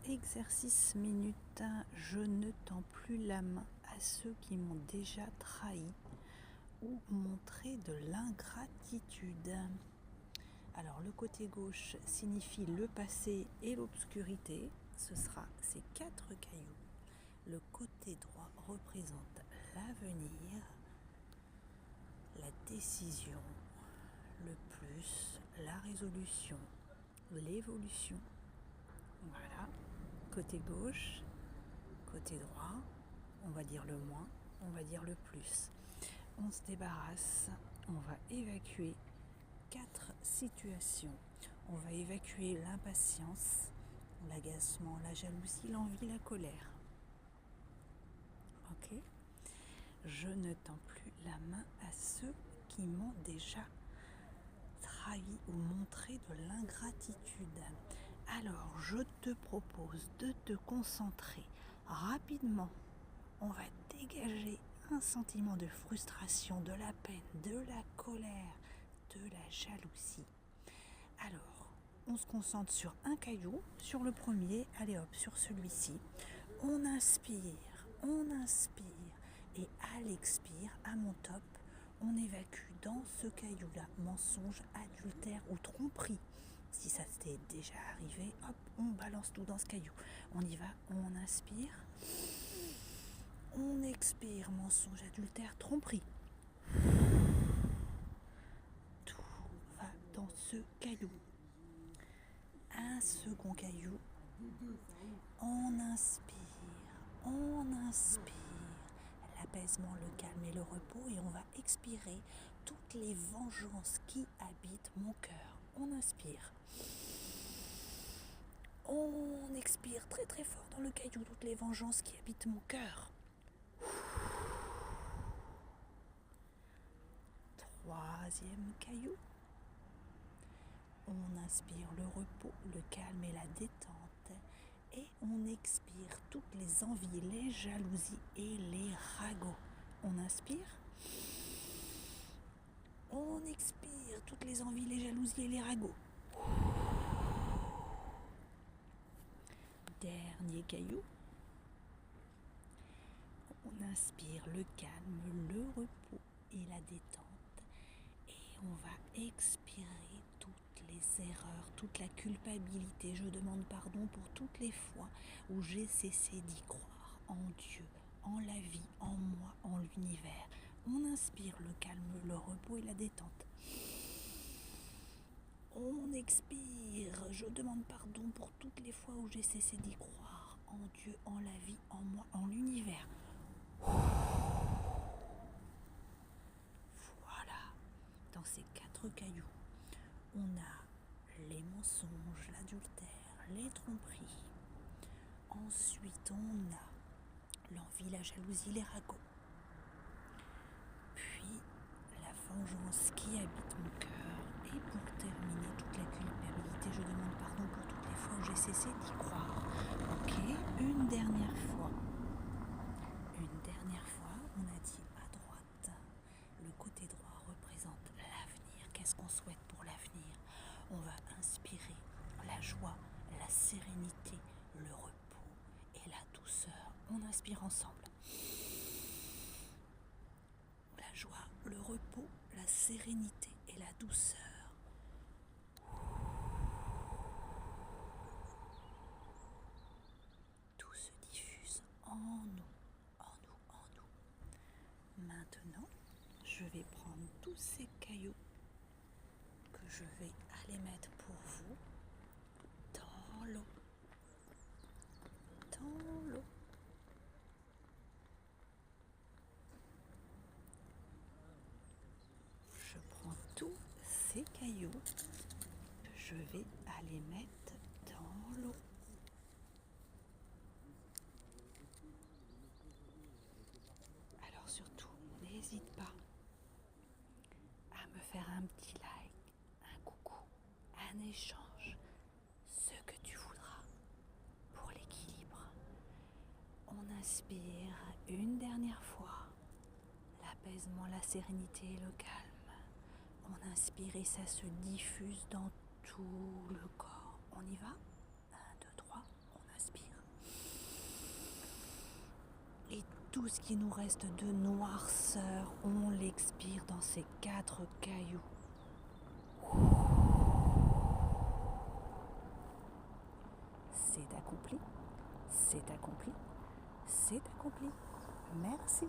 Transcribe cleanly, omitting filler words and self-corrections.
Exercice minute 1. Je ne tends plus la main à ceux qui m'ont déjà trahi ou montré de l'ingratitude. Alors le côté gauche signifie le passé et l'obscurité. Ce sera ces 4 cailloux. Le côté droit représente l'avenir, la décision, le plus, la résolution, l'évolution. Voilà. Côté gauche, côté droit, on va dire le moins, on va dire le plus. On se débarrasse, on va évacuer 4 situations. On va évacuer l'impatience, l'agacement, la jalousie, l'envie, la colère. Ok ? Je ne tends plus la main à ceux qui m'ont déjà trahi ou montré de l'ingratitude. Alors, je te propose de te concentrer rapidement. On va dégager un sentiment de frustration, de la peine, de la colère, de la jalousie. Alors, on se concentre sur un caillou, sur le premier, allez hop, sur celui-ci. On inspire, et à l'expire, à mon top, on évacue dans ce caillou-là mensonge, adultère ou tromperie. Si ça t'est déjà arrivé, hop, on balance tout dans ce caillou. On y va, on inspire, on expire, mensonge, adultère, tromperie. Tout va dans ce caillou. Un second caillou, on inspire, l'apaisement, le calme et le repos, et on va expirer toutes les vengeances qui habitent mon cœur. On inspire, on expire très très fort dans le caillou toutes les vengeances qui habitent mon cœur. Troisième caillou, on inspire le repos, le calme et la détente. Et on expire toutes les envies, les jalousies et les ragots. On inspire. On expire toutes les envies, les jalousies et les ragots. Dernier caillou. On inspire le calme, le repos et la détente. Et on va expirer toutes les erreurs, toute la culpabilité. Je demande pardon pour toutes les fois où j'ai cessé d'y croire en Dieu, en la vie, en moi, en l'univers. On inspire le calme, le repos et la détente. On expire. Je demande pardon pour toutes les fois où j'ai cessé d'y croire en Dieu, en la vie, en moi, en l'univers. Voilà. Dans ces 4 cailloux, on a les mensonges, l'adultère, les tromperies. Ensuite, on a l'envie, la jalousie, les ragots. Puis, la vengeance qui habite mon cœur. Et pour terminer, toute la culpabilité, je demande pardon pour toutes les fois où j'ai cessé d'y croire. Ok, une dernière fois. On a dit à droite. Le côté droit représente l'avenir. Qu'est-ce qu'on souhaite pour l'avenir ? On va inspirer la joie, la sérénité, le repos et la douceur. On inspire ensemble. La joie, le repos, la sérénité et la douceur. Tout se diffuse en nous. Maintenant, je vais prendre tous ces cailloux que je vais aller mettre pour vous dans l'eau. Je prends tous ces cailloux que je vais aller mettre dans l'eau. Alors surtout, n'hésite pas à me faire un petit like, un coucou, un échange, ce que tu voudras pour l'équilibre. On inspire une dernière fois, l'apaisement, la sérénité et le calme. On inspire et ça se diffuse dans tout le corps. On y va ? 1, 2, 3, on inspire. tout ce qui nous reste de noirceur, on l'expire dans ces 4 cailloux. C'est accompli, c'est accompli, c'est accompli. Merci.